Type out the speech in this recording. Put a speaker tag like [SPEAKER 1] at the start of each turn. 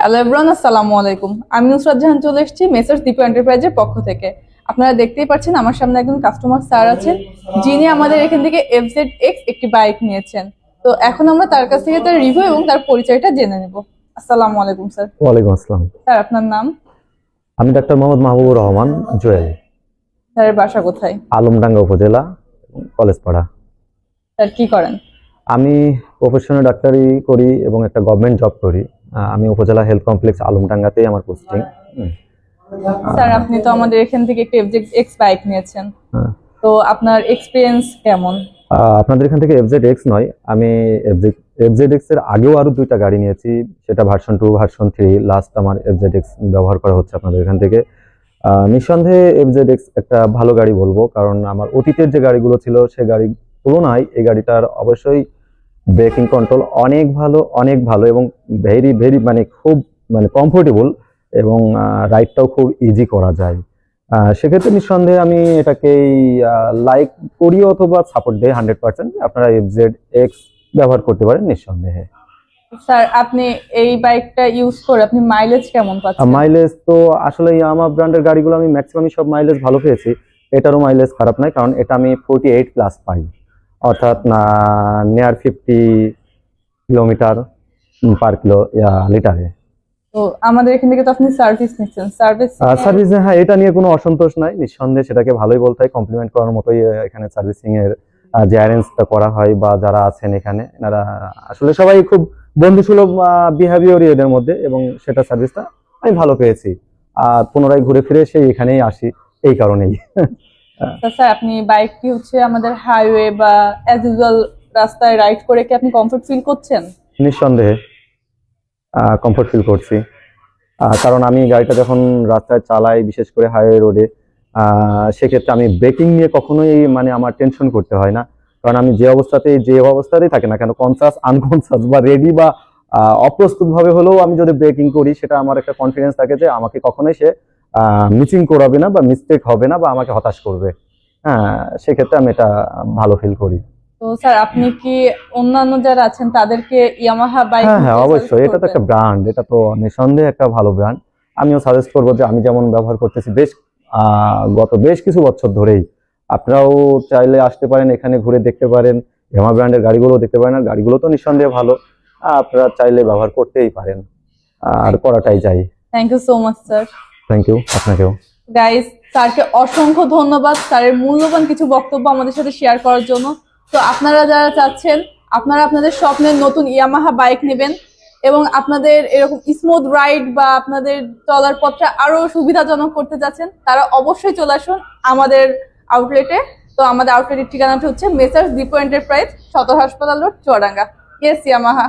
[SPEAKER 1] Hello everyone, আসসালামু আলাইকুম। আমি নুসরাত জাহান চলে এসেছি মেসার্স দীপু এন্টারপ্রাইজের পক্ষ থেকে। আপনারা দেখতেই পাচ্ছেন আমার সামনে একজন কাস্টমার স্যার আছেন, যিনি আমাদের এখান থেকে FZX একটি বাইক নিয়েছেন। তো এখন আমরা তার কাছ থেকে তার রিভিউ এবং তার পরিচয়টা জেনে নেব। আসসালামু আলাইকুম স্যার।
[SPEAKER 2] ওয়ালাইকুম আসসালাম।
[SPEAKER 1] স্যার আপনার নাম?
[SPEAKER 2] আমি ডাক্তার মোহাম্মদ মাহবুবুর রহমান জুয়েল।
[SPEAKER 1] স্যারের বাসা কোথায়?
[SPEAKER 2] আলমডাঙ্গা উপজেলা, কলেজপাড়া।
[SPEAKER 1] স্যার কি করেন?
[SPEAKER 2] আমি প্রফেশনাল ডাক্তারি করি এবং একটা গভর্নমেন্ট জব করি। আমি উপজেলা হেলথ কমপ্লেক্স আলমডাঙ্গাতেই আমার পোস্টিং।
[SPEAKER 1] স্যার আপনি তো আমাদের এখান থেকে একটি FZX বাইক নিয়েছেন, তো আপনার এক্সপিরিয়েন্স কেমন?
[SPEAKER 2] আপনাদের এখান থেকে FZX নয়, আমি FZX এর আগেও আরো দুইটা গাড়ি নিয়েছি, সেটা ভার্সন 2 ভার্সন 3, লাস্ট আমার FZX ব্যবহার করা হচ্ছে আপনাদের এখান থেকে। নিঃসন্দেহে FZX একটা ভালো গাড়ি বলবো, কারণ আমার অতীতের যে গাড়িগুলো ছিল সে গাড়ির তুলনায় এই গাড়িটার অবশ্যই ব্রেকিং কন্ট্রোল অনেক ভালো এবং ভেরি ভেরি খুব কমফোর্টেবল এবং রাইডটাও খুব ইজি করা যায়। সেক্ষেত্রে নিঃসন্দেহে আমি এটাকেই লাইক করি অথবা সাপোর্ট দেই 100%। আপনারা FZX ব্যবহার করতে পারেন নিঃসন্দেহে।
[SPEAKER 1] স্যার আপনি এই বাইকটা ইউজ করে আপনি মাইলেজ কেমন পাচ্ছেন?
[SPEAKER 2] মাইলেজ তো আসলে ইয়ামাহা ব্র্যান্ডের গাড়িগুলো আমি ম্যাক্সিমাম সব মাইলেজ ভালো পেয়েছি, এটারও মাইলেজ খারাপ নয়, কারণ এটা আমি 48 প্লাস পাই, অর্থাৎ নিয়ার 50 কিলোমিটার পার লিটারে।
[SPEAKER 1] তো আমাদের এখান থেকে তো আপনি সার্ভিস নিচ্ছেন,
[SPEAKER 2] সার্ভিস, হ্যাঁ, এটা নিয়ে কোনো অসন্তোষ নাই, নিঃসন্দেহে সেটাকে ভালোই বলতে হয়, কমপ্লিমেন্ট করার মতোই। এখানে সার্ভিসিং এর যে অ্যারেঞ্জটা করা হয় বা যারা আছেন এখানে, এনারা আসলে সবাই খুব বন্ধুসুলভ বিহেভিয়ারই এদের মধ্যে, এবং সেটা সার্ভিসটা আমি ভালো পেয়েছি। আর পুনরায় ঘুরে ফিরে সেই এখানেই আসি এই কারণেই।
[SPEAKER 1] স্যার আপনি বাইকটি হচ্ছে আমাদের হাইওয়ে বা অ্যাজ ইউজুয়াল রাস্তায় রাইড করে কি আপনি কমফর্ট ফিল করছেন?
[SPEAKER 2] নিঃসন্দেহে কমফর্ট ফিল করছি, কারণ আমি গাড়িটা যখন রাস্তায় চালাই, বিশেষ করে হাইওয়ে রোডে, সেক্ষেত্রে আমি ব্রেকিং নিয়ে কখনোই আমার টেনশন করতে হয় না, কারণ আমি যে অবস্থাতেই থাকে না কেন, কনসাস আনকনসাস বা রেডি বা অপ্রস্তুত ভাবে হলেও আমি যদি ব্রেকিং করি, সেটা আমার একটা কনফিডেন্স থাকে যে আমাকে কখনোই সে মিসিং করাবে না বা মিস্টেক হবে না বা আমাকে হতাশ করবে। হ্যাঁ, সেক্ষেত্রে আমি এটা ভালো ফিল করি।
[SPEAKER 1] তো স্যার আপনি কি অন্যান্য যারা আছেন তাদেরকে ইয়ামাহা বাইক?
[SPEAKER 2] হ্যাঁ, অবশ্যই, এটা তো একটা ব্র্যান্ড, এটা তো নিঃসন্দেহে একটা ভালো ব্র্যান্ড। আমিও সাজেস্ট করবো যে আমি যেমন ব্যবহার করতেছি গত বেশ কিছু বছর ধরেই, আপনারাও চাইলে আসতে পারেন, এখানে ঘুরে দেখতে পারেন, ইয়ামাহা ব্র্যান্ডের গাড়িগুলো দেখতে পারেন। আর গাড়িগুলো তো নিঃসন্দেহে ভালো, আপনারা চাইলে ব্যবহার করতেই পারেন, আর করাটাই চাই।
[SPEAKER 1] Thank you so much sir.
[SPEAKER 2] Thank you আপনাকেও।
[SPEAKER 1] গাইস, স্যারকে অসংখ্য ধন্যবাদ স্যারের মূল্যবান কিছু বক্তব্য আমাদের সাথে শেয়ার করার জন্য। তো আপনারা যারা চাচ্ছেন আপনারা আপনাদের স্বপ্নের নতুন ইয়ামাহা বাইক নেবেন এবং আপনাদের এরকম স্মুথ রাইড বা আপনাদের চলার পথটা আরো সুবিধাজনক করতে চাচ্ছেন, তারা অবশ্যই চলে আসুন আমাদের আউটলেটে। তো আমাদের আউটলেটের ঠিকানাটা হচ্ছে মেসার্স দীপু এন্টারপ্রাইজ, সদর হাসপাতাল রোড, চুয়াডাঙ্গা। Yes Yamaha.